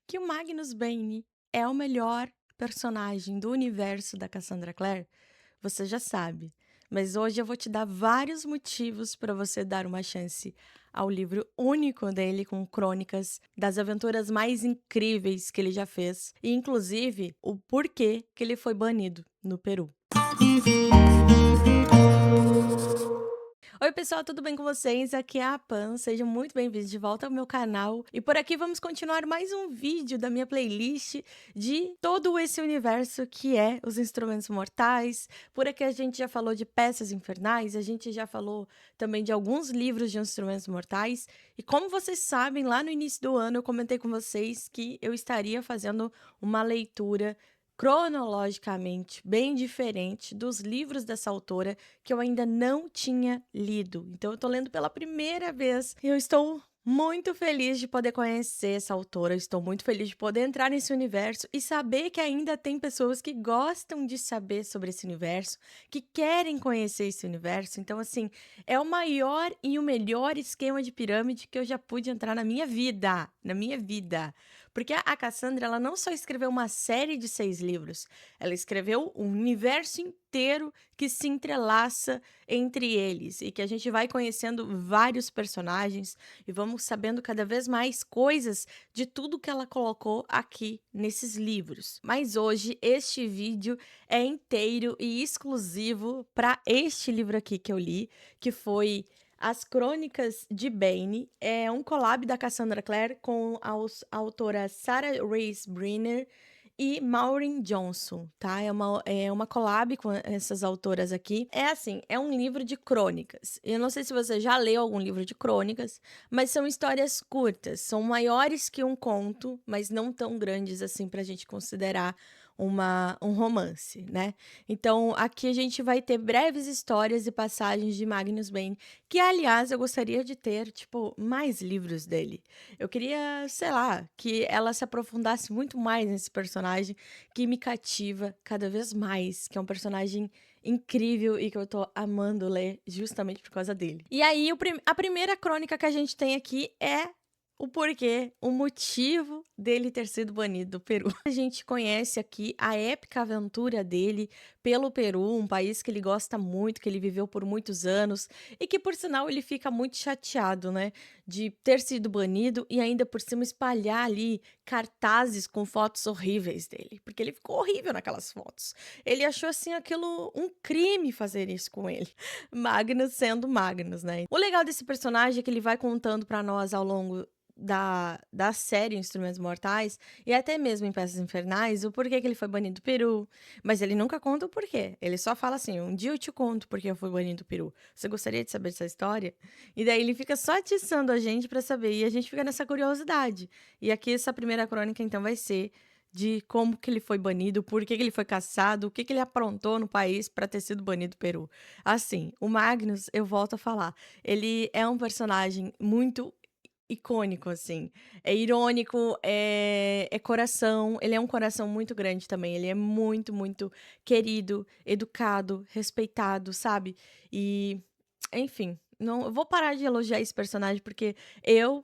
que o Magnus Bane é o melhor personagem do universo da Cassandra Clare? Você já sabe, mas hoje eu vou te dar vários motivos para você dar uma chance ao livro único dele, com crônicas das aventuras mais incríveis que ele já fez, e inclusive o porquê que ele foi banido no Peru. Oi, pessoal, tudo bem com vocês? Aqui é a Pan, sejam muito bem-vindos de volta ao meu canal. E por aqui vamos continuar mais um vídeo da minha playlist de todo esse universo que é os instrumentos mortais. Por aqui a gente já falou de peças infernais, a gente já falou também de alguns livros de instrumentos mortais. E como vocês sabem, lá no início do ano eu comentei com vocês que eu estaria fazendo uma leitura cronologicamente bem diferente dos livros dessa autora que eu ainda não tinha lido. Então eu tô lendo pela primeira vez e eu estou muito feliz de poder conhecer essa autora, eu estou muito feliz de poder entrar nesse universo e saber que ainda tem pessoas que gostam de saber sobre esse universo, que querem conhecer esse universo. Então, assim, é o maior e o melhor esquema de pirâmide que eu já pude entrar na minha vida, na minha vida. Porque a Cassandra, ela não só escreveu uma série de 6 livros, ela escreveu um universo inteiro que se entrelaça entre eles e que a gente vai conhecendo vários personagens e vamos sabendo cada vez mais coisas de tudo que ela colocou aqui nesses livros. Mas hoje este vídeo é inteiro e exclusivo para este livro aqui que eu li, que foi As Crônicas de Bane. É um collab da Cassandra Clare com a autora Sarah Rees Brenner e Maureen Johnson, tá? É uma collab com essas autoras aqui. É assim, é um livro de crônicas. Eu não sei se você já leu algum livro de crônicas, mas são histórias curtas. São maiores que um conto, mas não tão grandes assim pra gente considerar um romance, né? Então, aqui a gente vai ter breves histórias e passagens de Magnus Bane, que, aliás, eu gostaria de ter, tipo, mais livros dele. Eu queria, sei lá, que ela se aprofundasse muito mais nesse personagem que me cativa cada vez mais, que é um personagem incrível e que eu tô amando ler justamente por causa dele. E aí, a primeira crônica que a gente tem aqui é o porquê, o motivo dele ter sido banido do Peru. A gente conhece aqui a épica aventura dele pelo Peru, um país que ele gosta muito, que ele viveu por muitos anos e que, por sinal, ele fica muito chateado, né, de ter sido banido e ainda por cima espalhar ali cartazes com fotos horríveis dele, porque ele ficou horrível naquelas fotos. Ele achou assim aquilo um crime fazer isso com ele. Magnus sendo Magnus, né? O legal desse personagem é que ele vai contando pra nós ao longo da série Instrumentos Mortais, e até mesmo em Peças Infernais, o porquê que ele foi banido do Peru. Mas ele nunca conta o porquê. Ele só fala assim: um dia eu te conto porque eu fui banido do Peru. Você gostaria de saber essa história? E daí ele fica só atiçando a gente pra saber, e a gente fica nessa curiosidade. E aqui essa primeira crônica, então, vai ser de como que ele foi banido, por que ele foi caçado, o que ele aprontou no país para ter sido banido do Peru. Assim, o Magnus, eu volto a falar, ele é um personagem muito icônico, assim. É irônico, é coração. Ele é um coração muito grande também. Ele é muito, muito querido, educado, respeitado, sabe? E, enfim, não, eu vou parar de elogiar esse personagem porque eu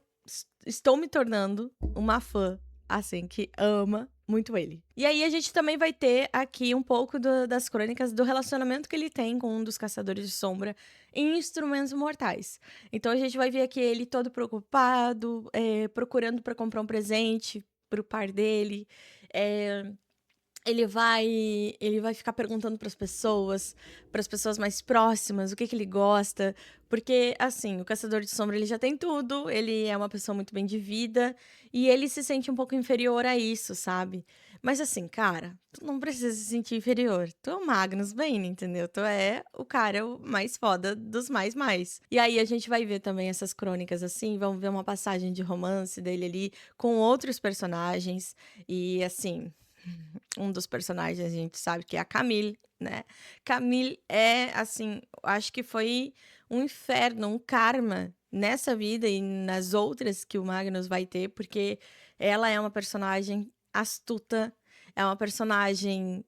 estou me tornando uma fã, assim, que ama muito ele. E aí a gente também vai ter aqui um pouco das crônicas do relacionamento que ele tem com um dos caçadores de sombra em Instrumentos Mortais. Então a gente vai ver aqui ele todo preocupado, procurando para comprar um presente pro par dele. Eh, ele vai ficar perguntando para as pessoas mais próximas, o que que ele gosta, porque, assim, o Caçador de Sombra, ele já tem tudo, ele é uma pessoa muito bem de vida, e ele se sente um pouco inferior a isso, sabe. Mas, assim, cara, tu não precisa se sentir inferior, tu é o Magnus Bane, entendeu, tu é o cara o mais foda dos mais mais. E aí a gente vai ver também essas crônicas, assim, vamos ver uma passagem de romance dele ali com outros personagens, e, assim, um dos personagens a gente sabe que é a Camille, né. Camille é, assim, acho que foi um inferno, um karma nessa vida e nas outras que o Magnus vai ter, porque ela é uma personagem astuta, é uma personagem,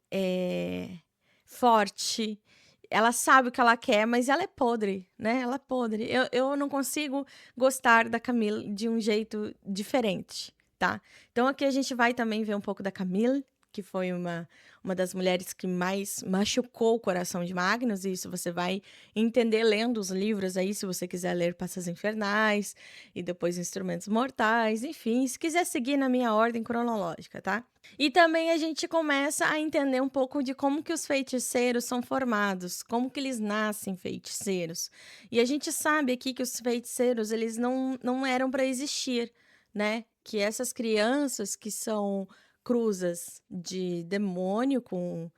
forte, ela sabe o que ela quer, mas ela é podre, né, ela é podre. Eu não consigo gostar da Camille de um jeito diferente. tá? Então aqui a gente vai também ver um pouco da Camille, que foi uma das mulheres que mais machucou o coração de Magnus, e isso você vai entender lendo os livros aí, se você quiser ler Passas Infernais, e depois Instrumentos Mortais, enfim, se quiser seguir na minha ordem cronológica, tá? E também a gente começa a entender um pouco de como que os feiticeiros são formados, como que eles nascem feiticeiros. E a gente sabe aqui que os feiticeiros, eles não eram para existir, né? Que essas crianças que são cruzas de demônio com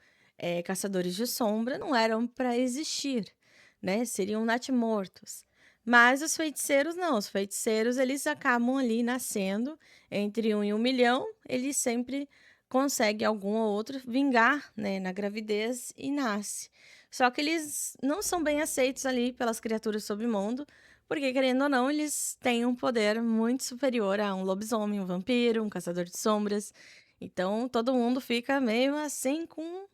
caçadores de sombra não eram para existir, né? Seriam natimortos. Mas os feiticeiros não, os feiticeiros eles acabam ali nascendo entre 1 e 1 milhão, eles sempre conseguem algum ou outro vingar, né, na gravidez e nasce. Só que eles não são bem aceitos ali pelas criaturas do submundo, porque, querendo ou não, eles têm um poder muito superior a um lobisomem, um vampiro, um caçador de sombras. Então, todo mundo fica meio assim com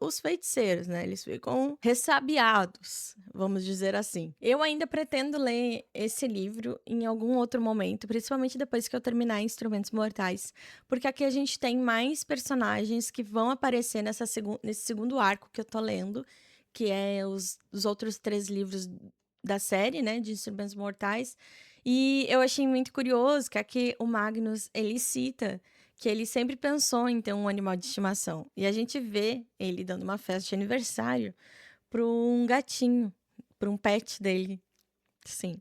os feiticeiros, né? Eles ficam ressabiados, vamos dizer assim. Eu ainda pretendo ler esse livro em algum outro momento, principalmente depois que eu terminar Instrumentos Mortais, porque aqui a gente tem mais personagens que vão aparecer nesse segundo arco que eu tô lendo, que é os outros 3 livros da série, né, de Instrumentos Mortais. E eu achei muito curioso que aqui o Magnus, ele cita que ele sempre pensou em ter um animal de estimação. E a gente vê ele dando uma festa de aniversário para um gatinho, para um pet dele. Sim,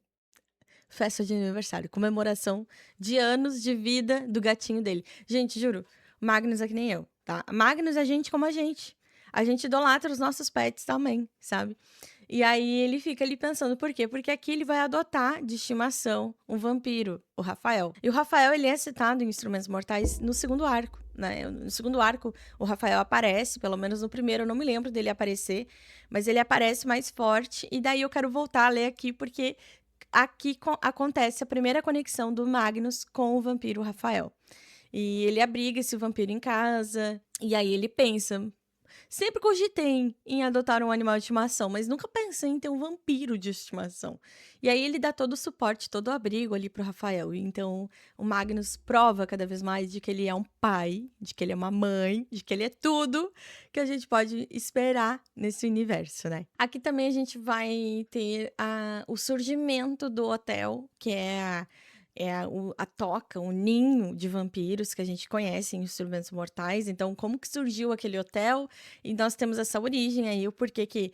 festa de aniversário, comemoração de anos de vida do gatinho dele. Gente, juro, Magnus é que nem eu, tá? Magnus é gente como a gente. A gente idolatra os nossos pets também, sabe? E aí ele fica ali pensando, por quê? Porque aqui ele vai adotar de estimação um vampiro, o Rafael. E o Rafael, ele é citado em Instrumentos Mortais no segundo arco, né? No segundo arco, o Rafael aparece, pelo menos no primeiro, eu não me lembro dele aparecer, mas ele aparece mais forte, e daí eu quero voltar a ler aqui, porque aqui acontece a primeira conexão do Magnus com o vampiro Rafael. E ele abriga esse vampiro em casa, e aí ele pensa, sempre cogitei em adotar um animal de estimação, mas nunca pensei em ter um vampiro de estimação. E aí ele dá todo o suporte, todo o abrigo ali pro Rafael. E então o Magnus prova cada vez mais de que ele é um pai, de que ele é uma mãe, de que ele é tudo que a gente pode esperar nesse universo, né? Aqui também a gente vai ter o surgimento do hotel, que é a toca, o ninho de vampiros que a gente conhece em Instrumentos Mortais. Então, como que surgiu aquele hotel? E nós temos essa origem aí, o porquê que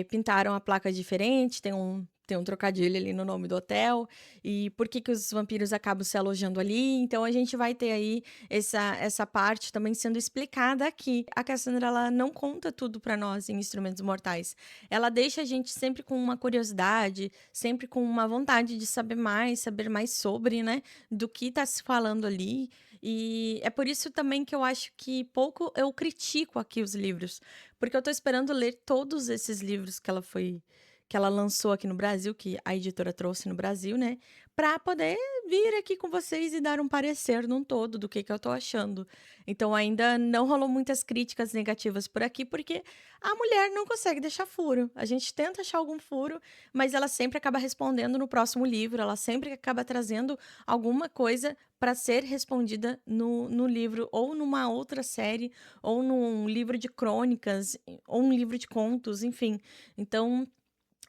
pintaram a placa diferente, tem um trocadilho ali no nome do hotel, e por que que os vampiros acabam se alojando ali. Então, a gente vai ter aí essa parte também sendo explicada aqui. A Cassandra, ela não conta tudo para nós em Instrumentos Mortais. Ela deixa a gente sempre com uma curiosidade, sempre com uma vontade de saber mais sobre, né, do que tá se falando ali. E é por isso também que eu acho que pouco eu critico aqui os livros, porque eu tô esperando ler todos esses livros que ela lançou aqui no Brasil, que a editora trouxe no Brasil, né, para poder vir aqui com vocês e dar um parecer num todo do que eu tô achando. Então ainda não rolou muitas críticas negativas por aqui, porque a mulher não consegue deixar furo. A gente tenta achar algum furo, mas ela sempre acaba respondendo no próximo livro, ela sempre acaba trazendo alguma coisa para ser respondida no livro, ou numa outra série, ou num livro de crônicas, ou um livro de contos, enfim. Então,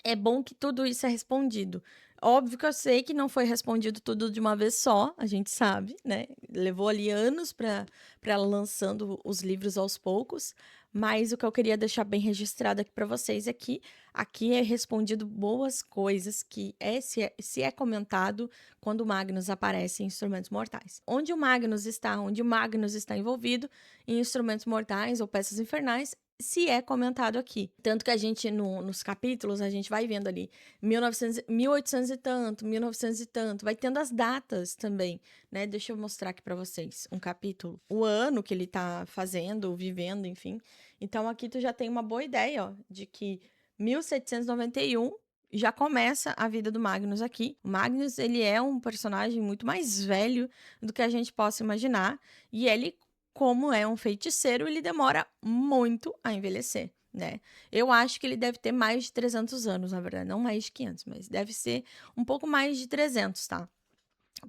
é bom que tudo isso é respondido. Óbvio que eu sei que não foi respondido tudo de uma vez só, a gente sabe, né? Levou ali anos para ela lançando os livros aos poucos, mas o que eu queria deixar bem registrado aqui para vocês é que aqui é respondido boas coisas que se é comentado quando o Magnus aparece em Instrumentos Mortais. Onde o Magnus está envolvido em Instrumentos Mortais ou Peças Infernais, se é comentado aqui. Tanto que a gente, nos capítulos, a gente vai vendo ali 1900, 1800 e tanto, 1900 e tanto, vai tendo as datas também, né? Deixa eu mostrar aqui pra vocês um capítulo, o ano que ele tá fazendo, vivendo, enfim. Então aqui tu já tem uma boa ideia, ó, de que 1791 já começa a vida do Magnus aqui. O Magnus, ele é um personagem muito mais velho do que a gente possa imaginar, e ele, como é um feiticeiro, ele demora muito a envelhecer, né? Eu acho que ele deve ter mais de 300 anos, na verdade, não mais de 500, mas deve ser um pouco mais de 300, tá?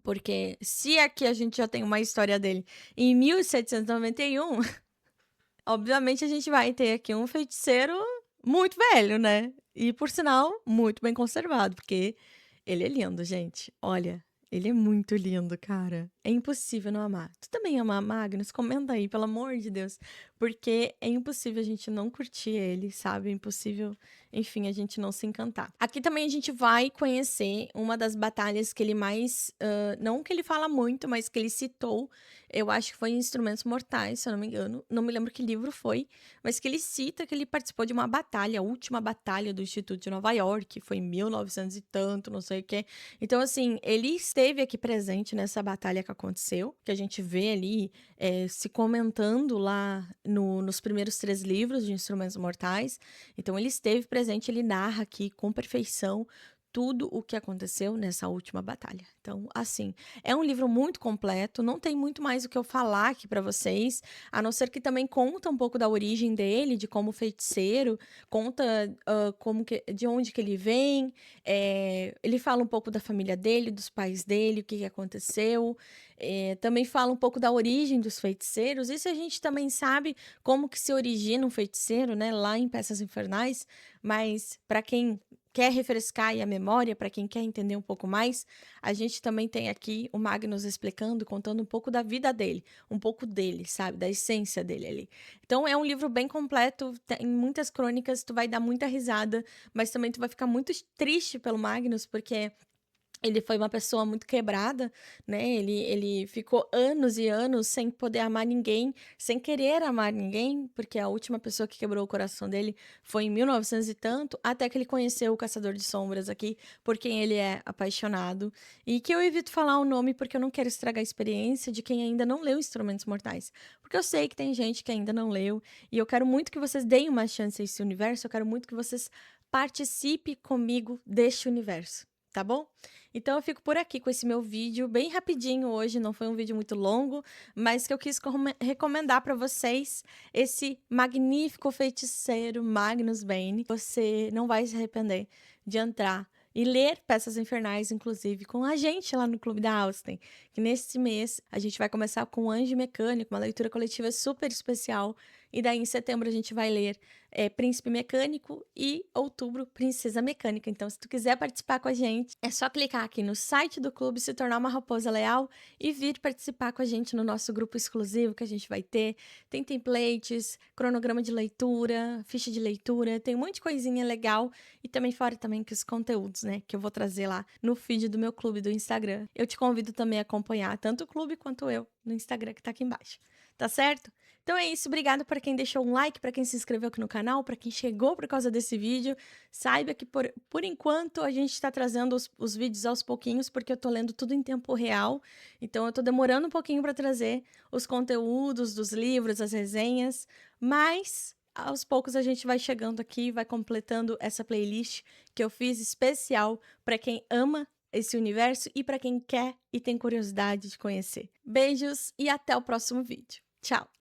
Porque se aqui a gente já tem uma história dele em 1791, obviamente a gente vai ter aqui um feiticeiro muito velho, né? E por sinal, muito bem conservado, porque ele é lindo, gente. Olha, ele é muito lindo, cara. É impossível não amar. Tu também ama Magnus? Comenta aí, pelo amor de Deus. Porque é impossível a gente não curtir ele, sabe? É impossível, enfim, a gente não se encantar. Aqui também a gente vai conhecer uma das batalhas que ele mais. Não que ele fala muito, mas que ele citou. Eu acho que foi em Instrumentos Mortais, se eu não me engano. Não me lembro que livro foi, mas que ele cita que ele participou de uma batalha, a última batalha do Instituto de Nova York, foi em 1900 e tanto, não sei o quê. Então, assim, ele esteve aqui presente nessa batalha que aconteceu, que a gente vê ali se comentando lá nos primeiros 3 livros de Instrumentos Mortais. Então, ele esteve presente, ele narra aqui com perfeição tudo o que aconteceu nessa última batalha. Então, assim, é um livro muito completo, não tem muito mais o que eu falar aqui para vocês, a não ser que também conta um pouco da origem dele, de como feiticeiro, conta de onde que ele vem, ele fala um pouco da família dele, dos pais dele, o que aconteceu, também fala um pouco da origem dos feiticeiros. Isso a gente também sabe como que se origina um feiticeiro, né, lá em Peças Infernais, mas para quem quer refrescar aí a memória, para quem quer entender um pouco mais, a gente também tem aqui o Magnus explicando, contando um pouco da vida dele, um pouco dele, sabe, da essência dele ali. Então é um livro bem completo, tem muitas crônicas, tu vai dar muita risada, mas também tu vai ficar muito triste pelo Magnus, porque ele foi uma pessoa muito quebrada, né? Ele ficou anos e anos sem poder amar ninguém, sem querer amar ninguém, porque a última pessoa que quebrou o coração dele foi em 1900 e tanto, até que ele conheceu o Caçador de Sombras aqui, por quem ele é apaixonado. E que eu evito falar o nome porque eu não quero estragar a experiência de quem ainda não leu Instrumentos Mortais. Porque eu sei que tem gente que ainda não leu, e eu quero muito que vocês deem uma chance a esse universo, eu quero muito que vocês participem comigo deste universo, tá bom? Então eu fico por aqui com esse meu vídeo, bem rapidinho hoje, não foi um vídeo muito longo, mas que eu quis recomendar para vocês esse magnífico feiticeiro Magnus Bane. Você não vai se arrepender de entrar e ler Peças Infernais, inclusive, com a gente lá no Clube da Austen, que neste mês a gente vai começar com Anjo Mecânico, uma leitura coletiva super especial, e daí em setembro a gente vai ler Príncipe Mecânico e outubro Princesa Mecânica. Então, se tu quiser participar com a gente, é só clicar aqui no site do clube, se tornar uma raposa leal e vir participar com a gente no nosso grupo exclusivo que a gente vai ter. Tem templates, cronograma de leitura, ficha de leitura, tem um monte de coisinha legal e também fora também que os conteúdos, né, que eu vou trazer lá no feed do meu clube do Instagram. Eu te convido também a acompanhar tanto o clube quanto eu no Instagram que tá aqui embaixo. Tá certo? Então é isso, obrigado para quem deixou um like, para quem se inscreveu aqui no canal, para quem chegou por causa desse vídeo. Saiba que por enquanto a gente está trazendo os vídeos aos pouquinhos, porque eu tô lendo tudo em tempo real, então eu tô demorando um pouquinho para trazer os conteúdos dos livros, as resenhas, mas aos poucos a gente vai chegando aqui, vai completando essa playlist que eu fiz especial para quem ama esse universo e para quem quer e tem curiosidade de conhecer. Beijos e até o próximo vídeo. Tchau!